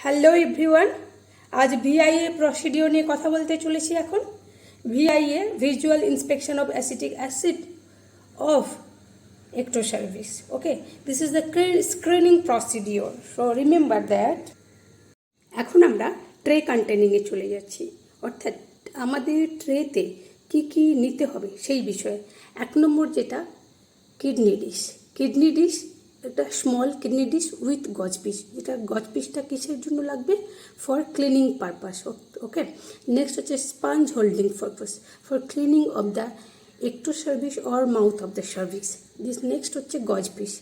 Hello everyone, আজ VIA procedure নিয়ে কথা বলতে চলেছি। এখন VIA visual inspection of acetic acid of ectocervix. Okay, this is the screening procedure, so remember that. এখন আমরা ট্রে কন্টেনিংয়ে চলে যাচ্ছি, অর্থাৎ আমাদের ট্রেতে কি কি নিতে হবে সেই বিষয়ে। 1 নম্বর যেটা কিডনি ডিশ, একটা small kidney dish with gauze piece. যেটা গজ পিসটা কিসের জন্য লাগবে? For cleaning purpose. Okay, next হচ্ছে sponge holding purpose for cleaning of the ectocervix or mouth of the cervix. This next হচ্ছে গজ পিস।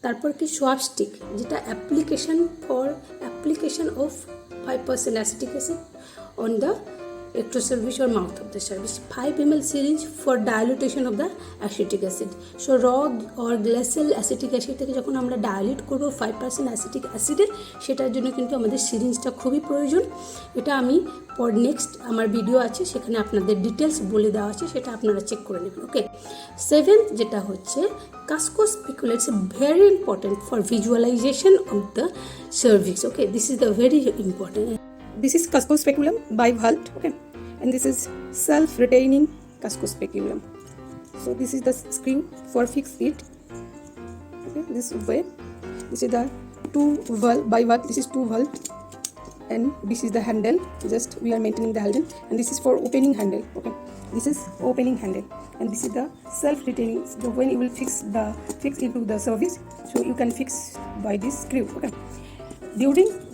তারপর কি সোয়াব স্টিক, যেটা application of 5% acetic acid on the ectocervix or mouth of the cervix. 5 ml syringe for dilution of the acetic acid. So raw or glacial acetic acid থেকে যখন আমরা dilute করব 5% acetic acid সেটার জন্য কিন্তু আমাদের সিরিঞ্জটা খুবই প্রয়োজন। এটা আমি নেক্সট আমার ভিডিও আছে, সেখানে আপনাদের ডিটেলস বলে দেওয়া আছে, সেটা আপনারা চেক করে নেবেন। ওকে, 7th যেটা হচ্ছে Cusco speculum. It's very important for visualisation of the cervix. Okay, this is the very important. This is cusco speculum bivalve, okay, and this is self-retaining cusco speculum. So this is the screw for fix it. Okay, this way. This is the bivalve. This is 2 valve, and this is the handle. Just we are maintaining the handle, and this is for opening handle. Okay, this is opening handle, and this is the self-retaining. So when you will fix into the cervix, so you can fix by this screw. Okay.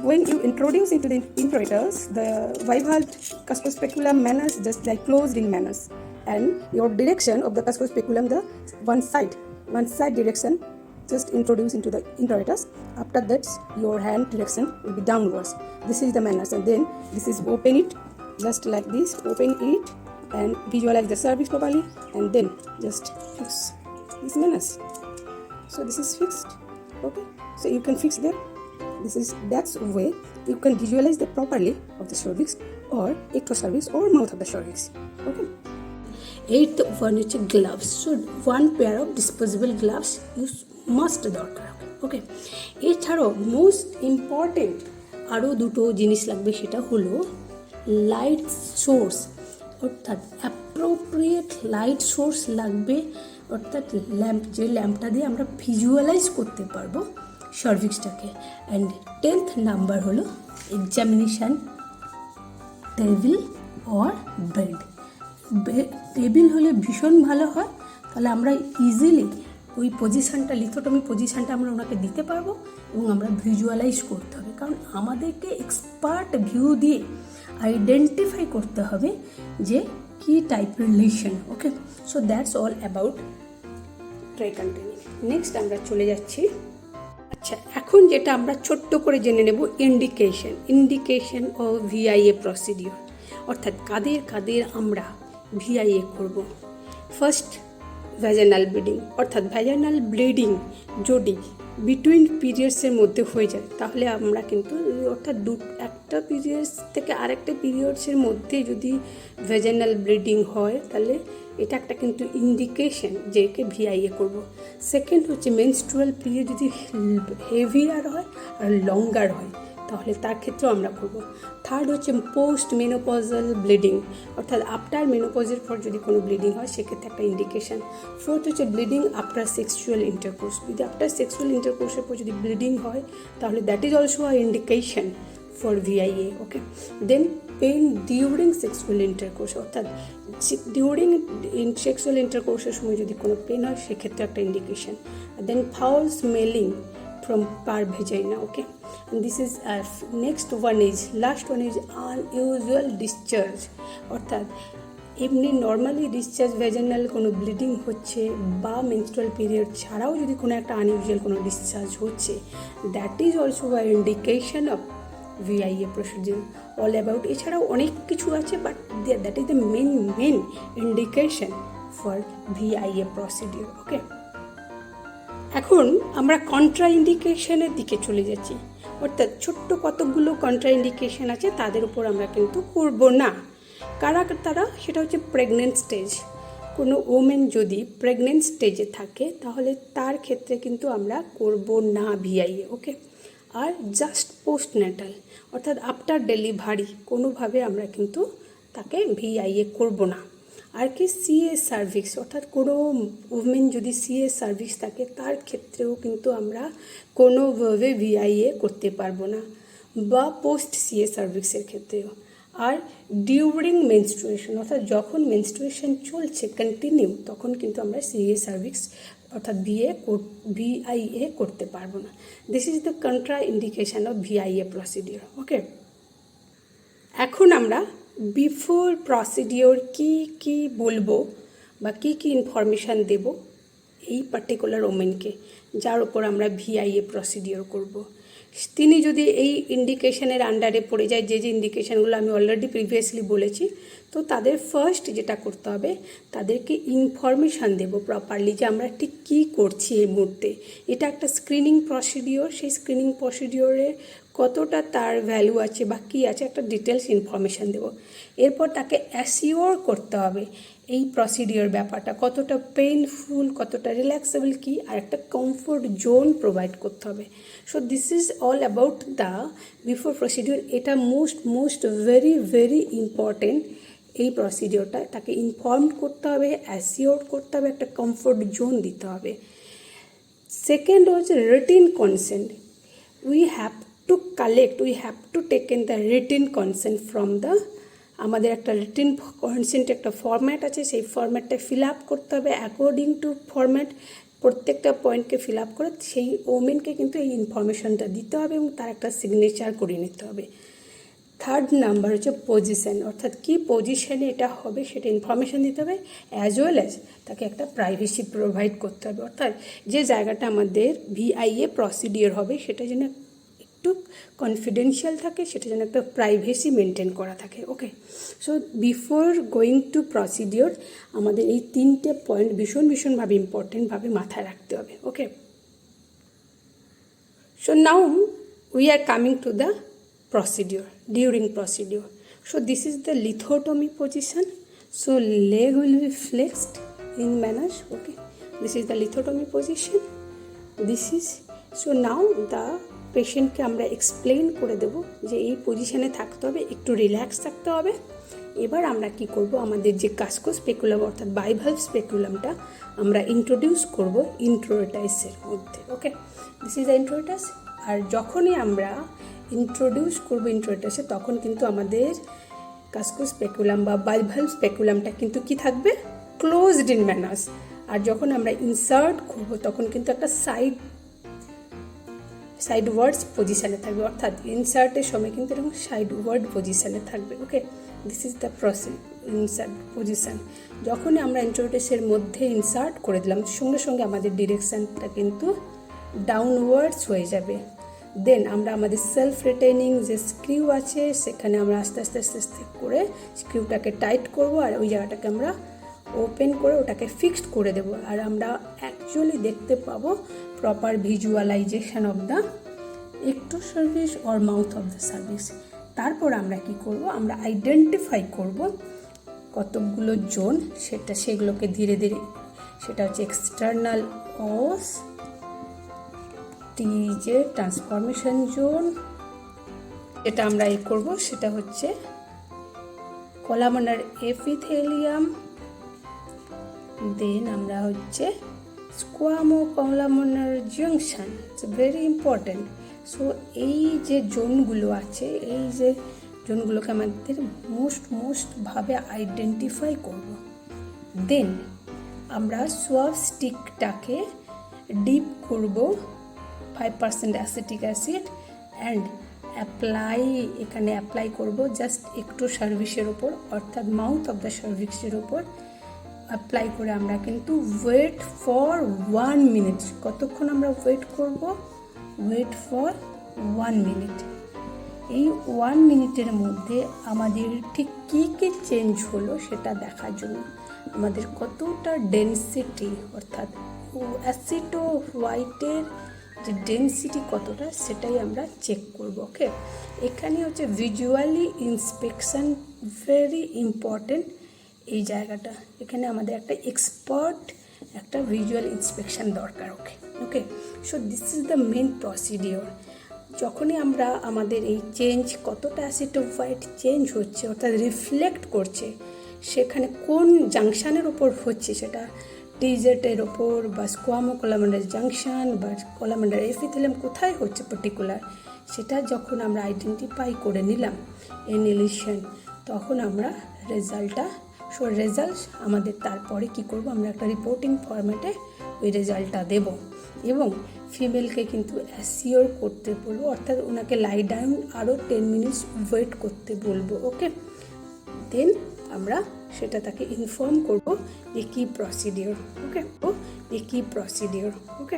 When you introduce into the introiters, the bivalve cusco speculum manners just like closed in manners, and your direction of the cusco speculum, the one side direction, just introduce into the introiters. After that, your hand direction will be downwards. This is the manners, and then this is open it just like this. Open it and visualize the cervix properly, and then just fix this manners. So this is fixed. Okay, so you can fix there. That's way you can visualize the properly of the cervix or ectocervix or mouth of the cervix. Okay. 8th one is gloves. So 1 pair of disposable gloves you must দরকার। ওকে, এছাড়াও most important আরও দুটো জিনিস লাগবে, সেটা হলো light source, অর্থাৎ appropriate light source লাগবে, অর্থাৎ ল্যাম্প, যে ল্যাম্পটা দিয়ে আমরা ভিজুয়ালাইজ করতে পারবো সার্ভিক্সটাকে। অ্যান্ড 10th নাম্বার হলো examination table or bed. Table হলে ভীষণ ভালো হয়, তাহলে আমরা ইজিলি ওই পজিশানটা, লিথোটমি পজিশানটা আমরা ওনাকে দিতে পারবো এবং আমরা ভিজুয়ালাইজ করতে হবে, কারণ আমাদেরকে এক্সপার্ট ভিউ দিয়ে আইডেন্টিফাই করতে হবে যে কী টাইপের relation. Okay, so that's all about tray containing. Next আমরা চলে যাচ্ছি। আচ্ছা, এখন যেটা আমরা ছোট্ট করে জেনে নেব ইন্ডিকেশন ও ভিআইএ প্রসিডিওর, অর্থাৎ কাদের আমরা ভিআইএ করব। ফার্স্ট, ভ্যাজানাল ব্লিডিং, অর্থাৎ ভ্যাজানাল ব্লিডিং যদি বিটুইন পিরিয়ডসের মধ্যে হয়ে যায়, তাহলে আমরা কিন্তু, অর্থাৎ একটা পিরিয়ডস থেকে আরেকটা পিরিয়ডসের মধ্যে যদি ভ্যাজানাল ব্লিডিং হয়, তাহলে এটা একটা কিন্তু ইন্ডিকেশন যে একে ভিআইএ করব। সেকেন্ড হচ্ছে মেনস্ট্রুয়াল পিরিয়ড যদি হেভিয়ার হয় আর লঙ্গার হয়, তাহলে তার ক্ষেত্রেও আমরা করব। থার্ড হচ্ছে পোস্ট মেনোপজাল ব্লিডিং, অর্থাৎ আফটার মেনোপজের পর যদি কোনো ব্লিডিং হয়, সেক্ষেত্রে একটা ইন্ডিকেশন। ফোর্থ হচ্ছে ব্লিডিং আফটার সেক্সুয়াল ইন্টারকোর্স, যদি আফটার সেক্সুয়াল ইন্টারকোর্সের পর যদি ব্লিডিং হয়, তাহলে that is also a indication for VIA. Okay, then pain during sexual intercourse, অর্থাৎ ডিউরিং সেক্সুয়াল ইন্টারকোর্সের সময় যদি কোনো পেন হয়, সেক্ষেত্রে একটা indication. Then foul smelling from per vagina. Okay, and this is next one is last one is unusual discharge, অর্থাৎ এমনি নর্মালি ডিসচার্জ ভ্যাজানাল কোনো ব্লিডিং হচ্ছে বা মেনস্ট্রুয়াল পিরিয়ড ছাড়াও যদি কোনো একটা আনইউজুয়াল কোনো ডিসচার্জ হচ্ছে, that is also a indication of VIA procedure. All about, এছাড়াও অনেক কিছু আছে, but that is the main indication for VIA procedure. Okay, এখন আমরা কন্ট্রা ইন্ডিকেশনের দিকে চলে যাচ্ছি, অর্থাৎ ছোট্ট কতকগুলো কন্ট্রা ইন্ডিকেশন আছে, তাদের উপর আমরা কিন্তু করব না। তারা সেটা হচ্ছে প্রেগনেন্ট স্টেজ। কোনো ওমেন যদি প্রেগনেন্ট স্টেজে থাকে, তাহলে তার ক্ষেত্রে কিন্তু আমরা করব না ভিআইএ। ওকে, আর জাস্ট পোস্টন্যাটাল অর্থাৎ আফটার ডেলিভারি কোনোভাবে আমরা কিন্তু তাকে ভিআইএ করব না। আর কি সিএ সার্ভিস অর্থাৎ কোনো উমেন যদি সিএ সার্ভিস থাকে তার ক্ষেত্রেও কিন্তু আমরা কোনোভাবে ভিআইএ করতে পারবো না, বা পোস্ট সিএ সার্ভিসের ক্ষেত্রেও। আর ডিউরিং মেনস্ট্রুয়েশন অর্থাৎ যখন মেনস্ট্রুয়েশন চলছে কন্টিনিউ তখন কিন্তু আমরা সিএ সার্ভিস অর্থাৎ ভিআইএ করতে পারবো না। This is the contraindication of VIA procedure. Okay, এখন আমরা বিফোর প্রসিডিওর কি বলবো বা কি ইনফরমেশান দেব এই পার্টিকুলার ওমেনকে যার উপর আমরা ভিআইএ প্রসিডিওর করব। তিনি যদি এই ইন্ডিকেশনের আন্ডারে পড়ে যায়, যে ইন্ডিকেশানগুলো আমি অলরেডি প্রিভিয়াসলি বলেছি, তো তাদের ফার্স্ট যেটা করতে হবে তাদেরকে ইনফরমেশান দেব প্রপারলি যে আমরা ঠিক কী করছি এই মুহূর্তে। এটা একটা স্ক্রিনিং প্রসিডিওর, সেই স্ক্রিনিং প্রসিডিওরে কতটা তার ভ্যালু আছে বা কী আছে একটা ডিটেলস ইনফরমেশান দেব। এরপর তাকে অ্যাসিওর করতে হবে এই প্রসিডিওর ব্যাপারটা কতটা পেইনফুল, কতটা রিল্যাক্সেবল কি, আর একটা কমফোর্ট জোন প্রোভাইড করতে হবে। So this is all about the before procedure. এটা মোস্ট ভেরি ইম্পর্টেন্ট। এই প্রসিডিওরটা তাকে ইনফর্ম করতে হবে, অ্যাসিওর করতে হবে, একটা কমফোর্ট জোন দিতে হবে। সেকেন্ড হচ্ছে written consent. We have to taken the written consent from the, আমাদের একটা রিটিন কনসেন্ট একটা ফরম্যাট আছে, সেই ফরম্যাটটা ফিল আপ করতে হবে অ্যাকর্ডিং টু ফরম্যাট। প্রত্যেকটা পয়েন্টকে ফিল আপ করে সেই ওমেনকে কিন্তু এই ইনফরমেশনটা দিতে হবে এবং তার একটা সিগনেচার করে নিতে হবে। থার্ড নাম্বার হচ্ছে পজিশন, অর্থাৎ কী পজিশনে এটা হবে সেটা ইনফরমেশান দিতে হবে, অ্যাজ ওয়েল অ্যাজ তাকে একটা প্রাইভেসি প্রোভাইড করতে হবে। অর্থাৎ যে জায়গাটা আমাদের ভিআইএ প্রসিডিওর হবে সেটা যেন একটু কনফিডেন্সিয়াল থাকে, সেটা যেন একটা প্রাইভেসি মেনটেন করা থাকে। Okay, so before going to procedure আমাদের এই তিনটে পয়েন্ট ভীষণভাবে ইম্পর্টেন্টভাবে মাথায় রাখতে হবে। Okay, so now we are coming to the procedure, during procedure. So this is the lithotomy position. So leg will be flexed in manner. Okay, this is the lithotomy position. This is, so now the পেশেন্টকে আমরা explain করে দেব যে এই পজিশনে থাকতে হবে, একটু relax থাকতে হবে। এবার আমরা কি করব, আমাদের যে কাস্কো স্পেকুলাম অর্থাৎ বাইভালভ স্পেকুলামটা আমরা ইন্ট্রোডিউস করব ইন্ট্রোটাইসের মধ্যে। ওকে, দিস ইজ দ্য ইন্ট্রোটাইস। আর যখনই আমরা ইন্ট্রোডিউস করবো ইন্ট্রোটাইসে তখন কিন্তু আমাদের কাস্কো স্পেকুলাম বা বাইভালভ স্পেকুলামটা কিন্তু কি থাকবে, ক্লোজড ইন ম্যানার্স। আর যখন আমরা ইনসার্ট করব তখন কিন্তু একটা সাইডওয়ার্ডস পজিশানে থাকবে, অর্থাৎ ইনসার্টের সময় কিন্তু এরকম সাইডওয়ার্ড পজিশানে থাকবে। Okay, this is the insert position. যখনই আমরা ইন্ট্রোটাইসের মধ্যে ইনসার্ট করে দিলাম সঙ্গে সঙ্গে আমাদের ডিরেকশানটা কিন্তু ডাউনওয়ার্ডস হয়ে যাবে। দেন আমরা আমাদের সেলফ রিটেনিং যে স্ক্রিউ আছে সেখানে আমরা আস্তে আস্তে করে স্ক্রিউটাকে টাইট করব আর ওই জায়গাটাকে আমরা ওপেন করে ওটাকে ফিক্সড করে দেব। আর আমরা অ্যাকচুয়ালি দেখতে পাবো প্রপার ভিজুয়ালাইজেশন অফ দ্য একটু service or mouth of the service. তারপর আমরা কি করব, আমরা আইডেন্টিফাই করব কতগুলো জোন, সেগুলোকে ধীরে ধীরে, সেটা হচ্ছে এক্সটার্নাল অস, যে ট্রান্সফরমেশন জোন, যেটা আমরা করব সেটা হচ্ছে কলামনার এপিথেলিয়াম, দেন আমরা হচ্ছে squamocolumnar junction, it's very important. So এই যে জোনগুলো আছে, এই যে জোনগুলোকে আমাদের মোস্টভাবে আইডেন্টিফাই করব। দেন আমরা সোয়াব স্টিকটাকে ডিপ করব 5% অ্যাসিটিক অ্যাসিড অ্যান্ড এখানে অ্যাপ্লাই করব জাস্ট একটু সার্ভিসের ওপর, অর্থাৎ মাউথ অফ দ্য সার্ভিসের ওপর অ্যাপ্লাই করে আমরা কিন্তু ওয়েট ফর 1 মিনিট। কতক্ষণ আমরা ওয়েট করব, ওয়েট ফর 1 মিনিট। এই 1 মিনিটের মধ্যে আমাদের ঠিক কী চেঞ্জ হলো সেটা দেখার জন্য আমাদের কতটা ডেনসিটি অর্থাৎ অ্যাসিটো হোয়াইটের যে ডেনসিটি কতটা সেটাই আমরা চেক করব। ওকে, এখানে হচ্ছে ভিজুয়ালি ইন্সপেকশন ভেরি ইম্পর্টেন্ট। এই জায়গাটা এখানে আমাদের একটা এক্সপার্ট একটা ভিজুয়াল ইন্সপেকশন দরকার। Okay, so this is the main procedure. যখনই আমরা আমাদের এই চেঞ্জ কতটা অ্যাসিড টু হোয়াইট চেঞ্জ হচ্ছে অর্থাৎ রিফ্লেক্ট করছে, সেখানে কোন জাংশানের ওপর হচ্ছে, সেটা টিজেটের ওপর বা স্কোয়ামোকোলামেন্ডার জাংশন বা কোলামেন্ডার এপিথেলিয়াম কোথায় হচ্ছে পার্টিকুলার, সেটা যখন আমরা আইডেন্টিফাই করে নিলাম এনিলিশন, তখন আমরা রেজাল্টটা রেজাল্ট আমাদের তারপরে কি করব, আমরা একটা রিপোর্টিং ফরম্যাটে ওই রেজাল্টটা দেব এবং ফিমেলকে কিন্তু অ্যাসিওর করতে বলবো, অর্থাৎ ওনাকে লাই ডাউন আরও 10 মিনিটস ওয়েট করতে বলবো। ওকে, দেন আমরা সেটা তাকে ইনফর্ম করব যে কী প্রসিডিওর। ওকে, ও যে কী প্রসিডিওর। ওকে।